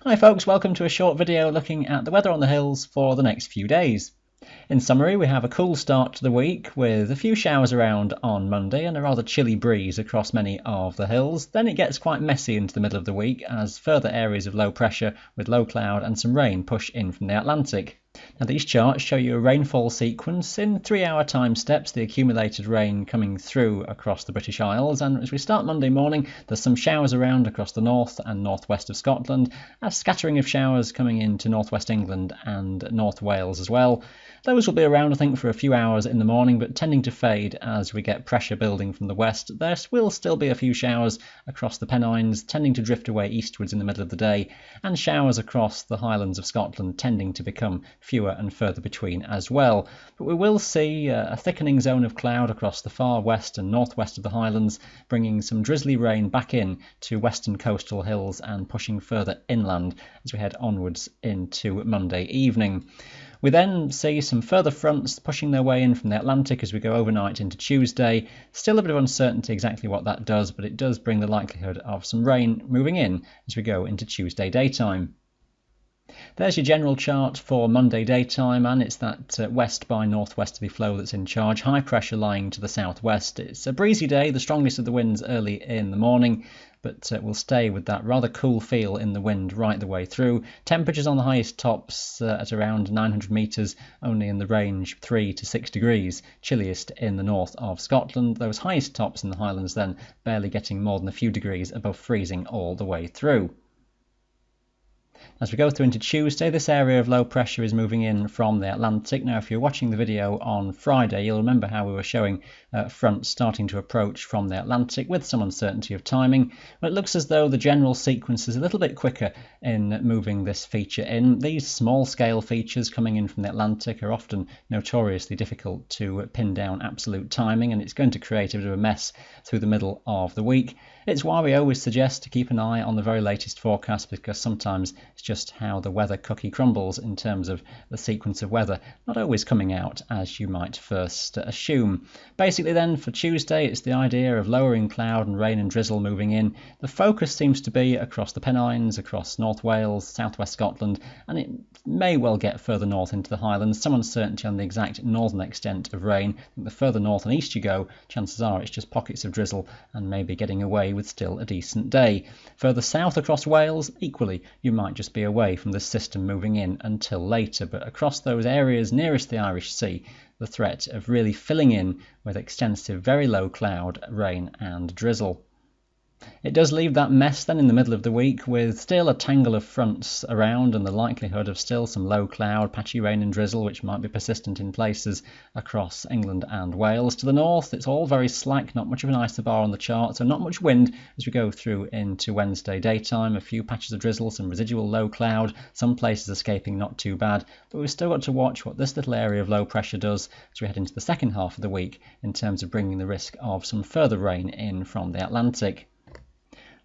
Hi folks, welcome to a short video looking at the weather on the hills for the next few days. In summary, we have a cool start to the week with a few showers around on Monday and a rather chilly breeze across many of the hills. Then it gets quite messy into the middle of the week as further areas of low pressure with low cloud and some rain push in from the Atlantic. Now these charts show you a rainfall sequence in 3-hour time steps, the accumulated rain coming through across the British Isles, and as we start Monday morning there's some showers around across the north and northwest of Scotland, a scattering of showers coming into northwest England and North Wales as well. Those will be around I think for a few hours in the morning but tending to fade as we get pressure building from the west. There will still be a few showers across the Pennines tending to drift away eastwards in the middle of the day, and showers across the Highlands of Scotland tending to become fewer and further between as well. But we will see a thickening zone of cloud across the far west and northwest of the Highlands, bringing some drizzly rain back in to western coastal hills and pushing further inland as we head onwards into Monday evening. We then see some further fronts pushing their way in from the Atlantic as we go overnight into Tuesday. Still a bit of uncertainty exactly what that does, but it does bring the likelihood of some rain moving in as we go into Tuesday daytime. There's your general chart for Monday daytime, and it's that west by northwesterly flow that's in charge, high pressure lying to the southwest. It's a breezy day, the strongest of the winds early in the morning, but we'll stay with that rather cool feel in the wind right the way through. Temperatures on the highest tops at around 900 metres, only in the range 3 to 6 degrees, chilliest in the north of Scotland. Those highest tops in the Highlands then barely getting more than a few degrees above freezing all the way through. As we go through into Tuesday, this area of low pressure is moving in from the Atlantic. Now, if you're watching the video on Friday, you'll remember how we were showing fronts starting to approach from the Atlantic with some uncertainty of timing. But it looks as though the general sequence is a little bit quicker in moving this feature in. These small-scale features coming in from the Atlantic are often notoriously difficult to pin down absolute timing, and it's going to create a bit of a mess through the middle of the week. It's why we always suggest to keep an eye on the very latest forecast, because sometimes it's just how the weather cookie crumbles in terms of the sequence of weather, not always coming out as you might first assume. Basically then for Tuesday, it's the idea of lowering cloud and rain and drizzle moving in. The focus seems to be across the Pennines, across North Wales, southwest Scotland, and it may well get further north into the Highlands. Some uncertainty on the exact northern extent of rain. I think the further north and east you go, chances are it's just pockets of drizzle and maybe getting away with still a decent day. Further south across Wales, equally, you might just be away from this system moving in until later, but across those areas nearest the Irish Sea, the threat of really filling in with extensive very low cloud, rain and drizzle. It does leave that mess then in the middle of the week with still a tangle of fronts around and the likelihood of still some low cloud, patchy rain and drizzle which might be persistent in places across England and Wales. To the north it's all very slack, not much of an isobar on the chart, so not much wind as we go through into Wednesday daytime. A few patches of drizzle, some residual low cloud, some places escaping not too bad, but we've still got to watch what this little area of low pressure does as we head into the second half of the week in terms of bringing the risk of some further rain in from the Atlantic.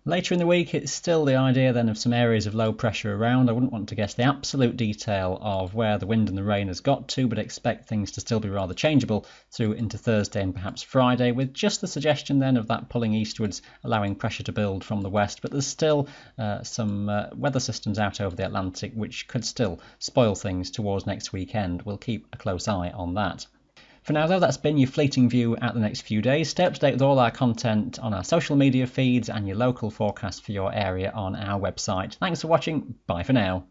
Later in the week, it's still the idea then of some areas of low pressure around. I wouldn't want to guess the absolute detail of where the wind and the rain has got to, but expect things to still be rather changeable through into Thursday and perhaps Friday, with just the suggestion then of that pulling eastwards, allowing pressure to build from the west. But there's still some weather systems out over the Atlantic which could still spoil things towards next weekend. We'll keep a close eye on that. For now though, that's been your fleeting view at the next few days. Stay up to date with all our content on our social media feeds and your local forecast for your area on our website. Thanks for watching, bye for now.